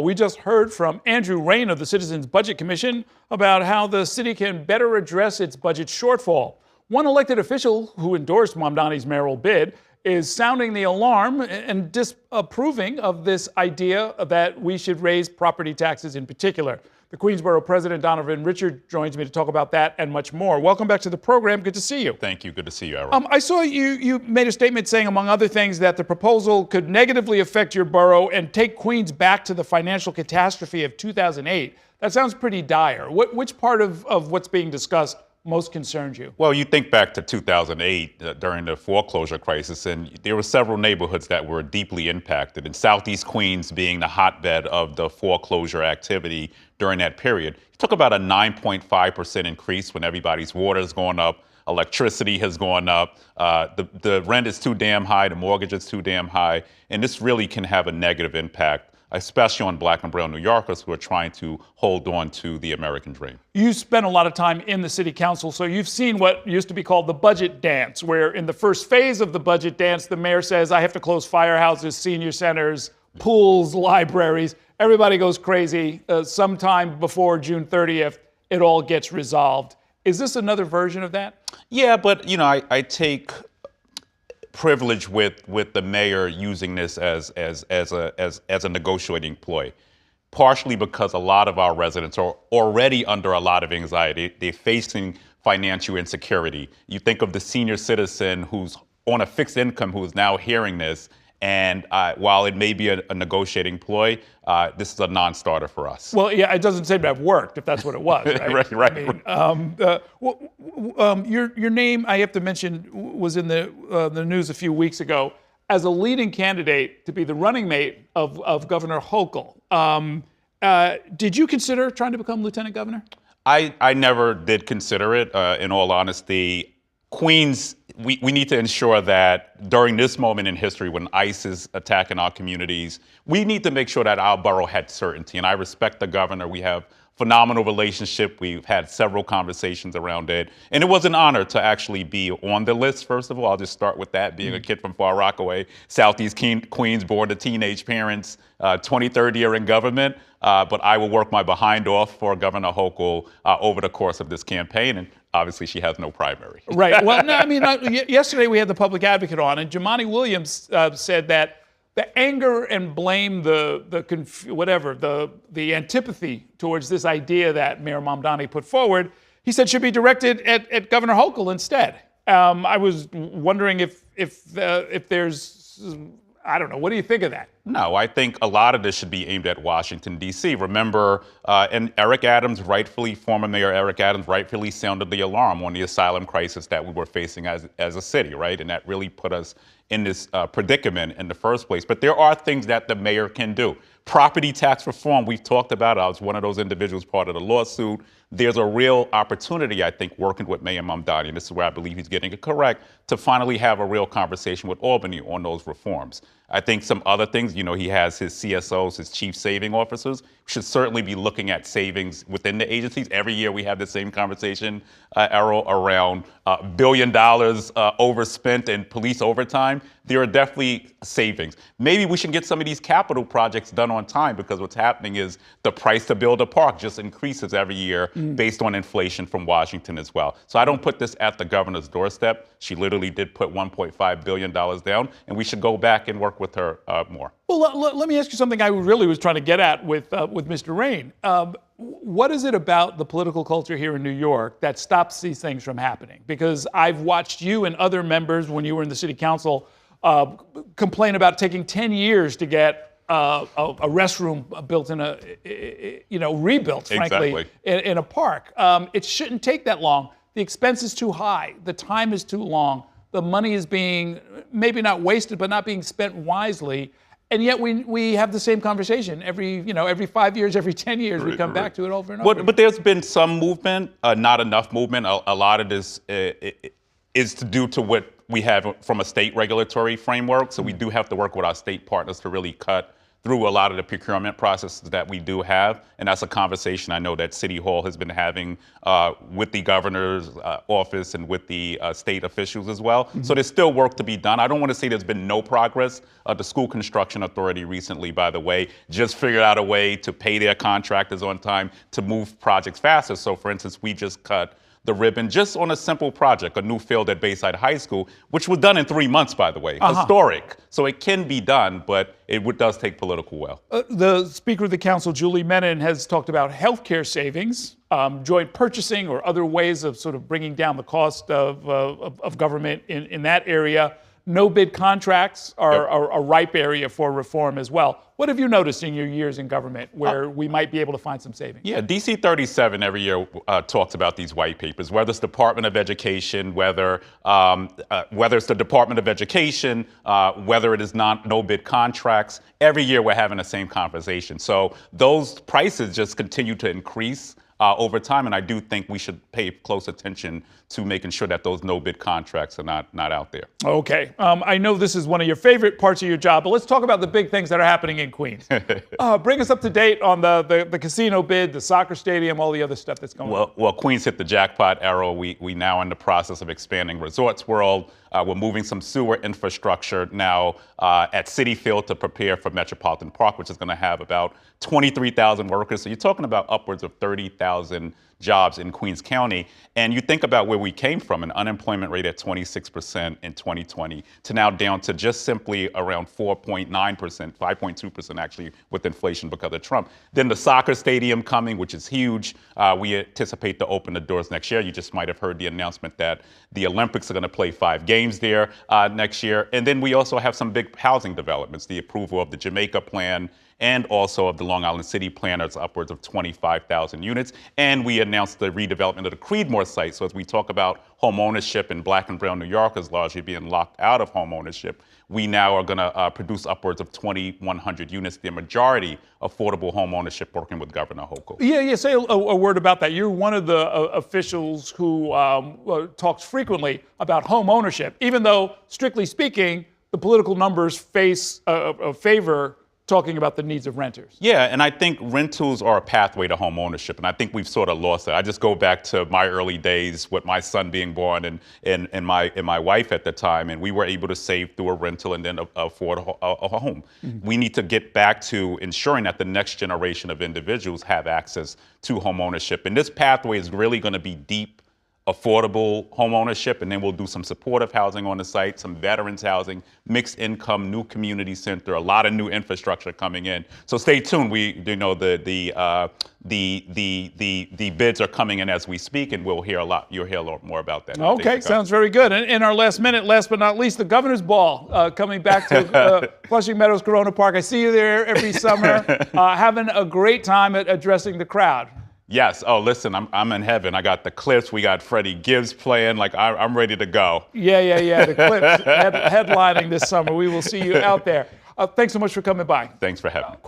we just heard from Andrew Rain of the Citizens Budget Commission about how the city can better address its budget shortfall. One elected official who endorsed Mamdani's mayoral bid is sounding the alarm and disapproving of this idea that we should raise property taxes in particular. The Borough President Donovan Richards joins me to talk about that and much more. Welcome back to the program. Good to see you. Thank you. Good to see you, Errol. I saw you made a statement saying, among other things, that the proposal could negatively affect your borough and take Queens back to the financial catastrophe of 2008. That sounds pretty dire. Which part of what's being discussed most concerns you? Well, you think back to 2008 during the foreclosure crisis, and there were several neighborhoods that were deeply impacted, and Southeast Queens being the hotbed of the foreclosure activity during that period. It took about a 9.5% increase when everybody's water is going up, electricity has gone up, the rent is too damn high, the mortgage is too damn high, and this really can have a negative impact, especially on Black and brown New Yorkers who are trying to hold on to the American dream. You spent a lot of time in the city council, so you've seen what used to be called the budget dance, where in the first phase of the budget dance, the mayor says, I have to close firehouses, senior centers, pools, libraries. Everybody goes crazy. Sometime before June 30th, it all gets resolved. Is this another version of that? Yeah, but I take privilege with the mayor using this as a negotiating ploy, partially because a lot of our residents are already under a lot of anxiety. They're facing financial insecurity. You think of the senior citizen who's on a fixed income who is now hearing this, and while it may be a negotiating ploy, this is a non-starter for us. Well, yeah, it doesn't seem to have worked, if that's what it was, right? Right. I mean, your name, I have to mention, was in the news a few weeks ago as a leading candidate to be the running mate of Governor Hochul. Did you consider trying to become lieutenant governor? I never did consider it, in all honesty. Queens, we need to ensure that during this moment in history when ICE is attacking our communities, we need to make sure that our borough had certainty. And I respect the governor. We have phenomenal relationship. We've had several conversations around it. And it was an honor to actually be on the list, first of all. I'll just start with that, being a kid from Far Rockaway, Southeast Queens, born to teenage parents, 23rd year in government. But I will work my behind off for Governor Hochul over the course of this campaign. And obviously, she has no primary. Right. Well, no, I mean, yesterday we had the public advocate on, and Jumaane Williams said that the anger and blame, the antipathy towards this idea that Mayor Mamdani put forward, he said should be directed at Governor Hochul instead. I was wondering if there's, I don't know, what do you think of that? No, I think a lot of this should be aimed at Washington, D.C. Remember, and former Mayor Eric Adams rightfully sounded the alarm on the asylum crisis that we were facing as a city, right? And that really put us in this predicament in the first place. But there are things that the mayor can do. Property tax reform, we've talked about. I was one of those individuals part of the lawsuit. There's a real opportunity, I think, working with Mayor Mamdani, and this is where I believe he's getting it correct, to finally have a real conversation with Albany on those reforms. I think some other things, he has his CSOs, his chief saving officers, should certainly be looking at savings within the agencies. Every year we have the same conversation, Errol, around $1 billion overspent in police overtime. There are definitely savings. Maybe we should get some of these capital projects done on time, because what's happening is the price to build a park just increases every year based on inflation from Washington as well. So I don't put this at the governor's doorstep. She literally did put $1.5 billion down, and we should go back and work with her more. Well, let me ask you something I really was trying to get at with Mr. Rain. What is it about the political culture here in New York that stops these things from happening? Because I've watched you and other members, when you were in the city council, complain about taking 10 years to get a restroom built rebuilt, frankly, exactly. in a park. It shouldn't take that long. The expense is too high. The time is too long. The money is being maybe not wasted, but not being spent wisely. And yet we have the same conversation every 5 years, every 10 years, we come back to it over and over. But there's been some movement, not enough movement. A lot of this is to do to what we have from a state regulatory framework. So we do have to work with our state partners to really cut through a lot of the procurement processes that we do have. And that's a conversation I know that City Hall has been having with the governor's office and with the state officials as well. So there's still work to be done. I don't want to say there's been no progress. The School Construction Authority recently, by the way, just figured out a way to pay their contractors on time to move projects faster. So for instance, we just cut the ribbon just on a simple project, a new field at Bayside High School, which was done in 3 months, by the way, historic. So it can be done, but it does take political will. The Speaker of the Council, Julie Menon, has talked about healthcare savings, joint purchasing, or other ways of sort of bringing down the cost of government in that area. No bid contracts are a ripe area for reform as well. What have you noticed in your years in government where we might be able to find some savings? Yeah, DC 37 every year talks about these white papers, whether it's Department of Education, whether it's the Department of Education, whether it is no bid contracts. Every year we're having the same conversation. So those prices just continue to increase over time, and I do think we should pay close attention to making sure that those no-bid contracts are not out there. Okay. I know this is one of your favorite parts of your job, but let's talk about the big things that are happening in Queens. Bring us up to date on the casino bid, the soccer stadium, all the other stuff that's going on. Well, Queens hit the jackpot arrow. We now are in the process of expanding Resorts World. We're moving some sewer infrastructure now at Citi Field to prepare for Metropolitan Park, which is going to have about 23,000 workers. So you're talking about upwards of 30,000 jobs in Queens County. And you think about where we came from, an unemployment rate at 26% in 2020 to now down to just simply around 4.9%, 5.2% actually with inflation because of Trump. Then the soccer stadium coming, which is huge. We anticipate to open the doors next year. You just might have heard the announcement that the Olympics are going to play 5 games there next year. And then we also have some big housing developments, the approval of the Jamaica plan and also of the Long Island City plan. It's upwards of 25,000 units. And we announced the redevelopment of the Creedmoor site. So as we talk about home ownership and Black and brown New Yorkers largely being locked out of home ownership, we now are going to produce upwards of 2,100 units, the majority affordable home ownership, working with Governor Hochul. Yeah, say a word about that. You're one of the officials who talks frequently about home ownership, even though, strictly speaking, the political numbers favor talking about the needs of renters. Yeah, and I think rentals are a pathway to home ownership, and I think we've sort of lost it. I just go back to my early days with my son being born and my wife at the time, and we were able to save through a rental and then afford a home. We need to get back to ensuring that the next generation of individuals have access to home ownership, and this pathway is really going to be deep, affordable home ownership, and then we'll do some supportive housing on the site, some veterans housing, mixed income, new community center, a lot of new infrastructure coming in. So stay tuned. The bids are coming in as we speak, and you'll hear a lot more about that. Okay, sounds very good. And in our last minute, last but not least, the Governor's Ball coming back to Flushing Meadows, Corona Park. I see you there every summer, having a great time at addressing the crowd. Yes. Oh, listen, I'm in heaven. I got the Clips. We got Freddie Gibbs playing. Like, I'm ready to go. Yeah. The Clips headlining this summer. We will see you out there. Thanks so much for coming by. Thanks for having me. Quick